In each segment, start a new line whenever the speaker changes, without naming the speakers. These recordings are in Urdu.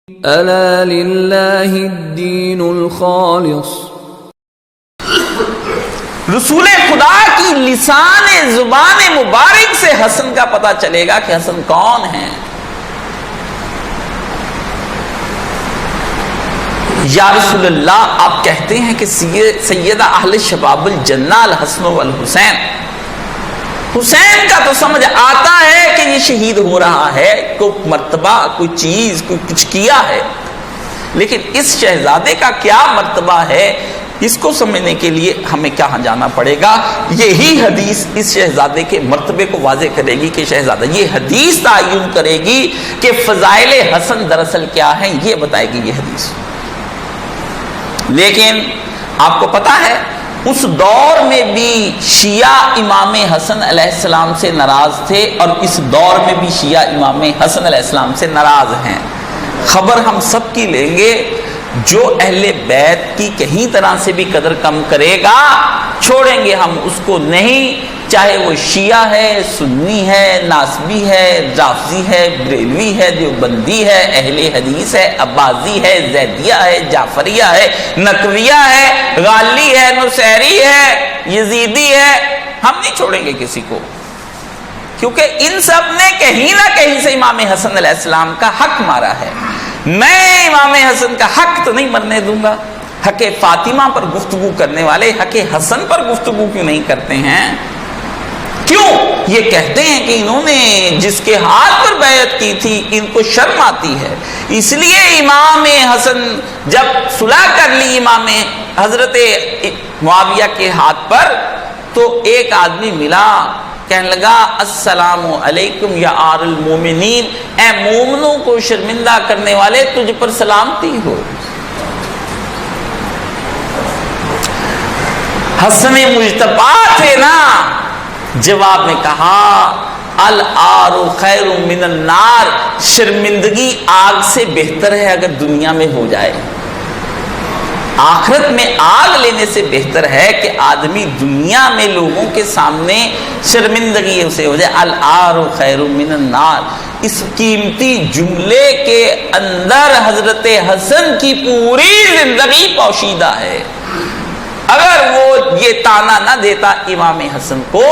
ألا لله الدين الخالص۔
رسول خدا کی لسان زبان مبارک سے حسن کا پتہ چلے گا کہ حسن کون ہے۔ یا رسول اللہ، آپ کہتے ہیں کہ سیدہ اہل شباب الجنہ الحسن والحسین، حسین کا تو سمجھ آتا ہے کہ یہ شہید ہو رہا ہے، کوئی مرتبہ، کوئی چیز، کوئی کچھ کیا ہے، لیکن اس شہزادے کا کیا مرتبہ ہے، اس کو سمجھنے کے لیے ہمیں کہاں جانا پڑے گا؟ یہی حدیث اس شہزادے کے مرتبے کو واضح کرے گی کہ شہزادہ، یہ حدیث تعین کرے گی کہ فضائل حسن دراصل کیا ہیں، یہ بتائے گی یہ حدیث۔ لیکن آپ کو پتا ہے اس دور میں بھی شیعہ امام حسن علیہ السلام سے ناراض تھے، اور اس دور میں بھی شیعہ امام حسن علیہ السلام سے ناراض ہیں۔ خبر ہم سب کی لیں گے، جو اہل بیت کی کہیں طرح سے بھی قدر کم کرے گا چھوڑیں گے ہم اس کو نہیں، چاہے وہ شیعہ ہے، سنی ہے، ناسبی ہے، رافضی ہے، بریلوی ہے، دیوبندی ہے، اہل حدیث ہے، عباسی ہے، زیدیہ ہے، جعفریہ ہے، نقویہ ہے، غالی ہے، نصیری ہے، یزیدی ہے، ہم نہیں چھوڑیں گے کسی کو، کیونکہ ان سب نے کہیں نہ کہیں سے امام حسن علیہ السلام کا حق مارا ہے۔ میں امام حسن کا حق تو نہیں مرنے دوں گا۔ حق فاطمہ پر گفتگو کرنے والے حق حسن پر گفتگو کیوں نہیں کرتے ہیں؟ کیوں؟ یہ کہتے ہیں کہ انہوں نے جس کے ہاتھ پر بیعت کی تھی ان کو شرم آتی ہے، اس لیے امام حسن جب صلح کر لی امام حضرت معاویہ کے ہاتھ پر، تو ایک آدمی ملا، کہنے لگا السلام علیکم یا آل المومنین، اے مومنوں کو شرمندہ کرنے والے، تجھ پر سلامتی ہو۔ حسن مجتبی تھے نا، جواب میں کہا العار خیر من النار، شرمندگی آگ سے بہتر ہے اگر دنیا میں ہو جائے، آخرت میں آگ لینے سے بہتر ہے کہ آدمی دنیا میں لوگوں کے سامنے شرمندگی اسے ہو جائے۔ العار خیر من النار، اس قیمتی جملے کے اندر حضرت حسن کی پوری زندگی پوشیدہ ہے۔ اگر وہ یہ تانا نہ دیتا امام حسن کو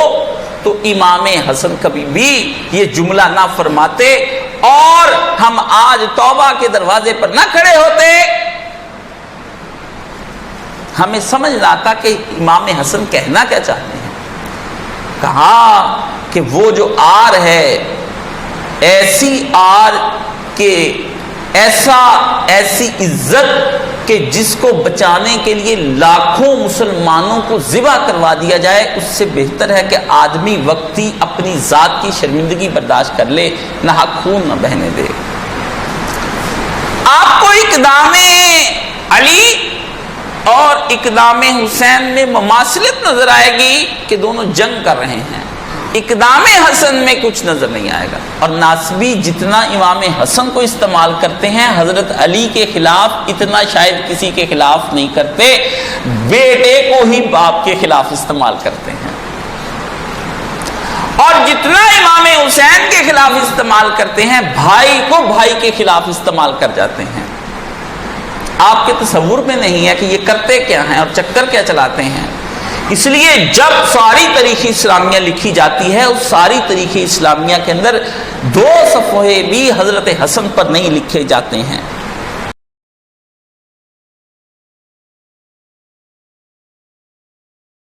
تو امام حسن کبھی بھی یہ جملہ نہ فرماتے، اور ہم آج توبہ کے دروازے پر نہ کھڑے ہوتے۔ ہمیں سمجھ نہ آتا کہ امام حسن کہنا کیا چاہتے ہیں۔ کہا کہ وہ جو آر ہے، ایسی آر کہ ایسی عزت کہ جس کو بچانے کے لیے لاکھوں مسلمانوں کو ذبح کروا دیا جائے، اس سے بہتر ہے کہ آدمی وقتی اپنی ذات کی شرمندگی برداشت کر لے، نہ خون نہ بہنے دے۔ آپ کو اقدام علی اور اقدام حسین میں مماثلت نظر آئے گی کہ دونوں جنگ کر رہے ہیں، اقدام حسن میں کچھ نظر نہیں آئے گا۔ اور ناسبی جتنا امام حسن کو استعمال کرتے ہیں، حضرت علی کے خلاف اتنا شاید کسی کے خلاف نہیں کرتے، بیٹے کو ہی باپ کے خلاف استعمال کرتے ہیں، اور جتنا امام حسین کے خلاف استعمال کرتے ہیں، بھائی کو بھائی کے خلاف استعمال کر جاتے ہیں۔ آپ کے تصور میں نہیں ہے کہ یہ کرتے کیا ہیں اور چکر کیا چلاتے ہیں۔ اس لیے جب ساری تاریخ اسلامیہ لکھی جاتی ہے، اس ساری تاریخ اسلامیہ کے اندر 2 صفحے بھی حضرت حسن پر نہیں لکھے جاتے ہیں۔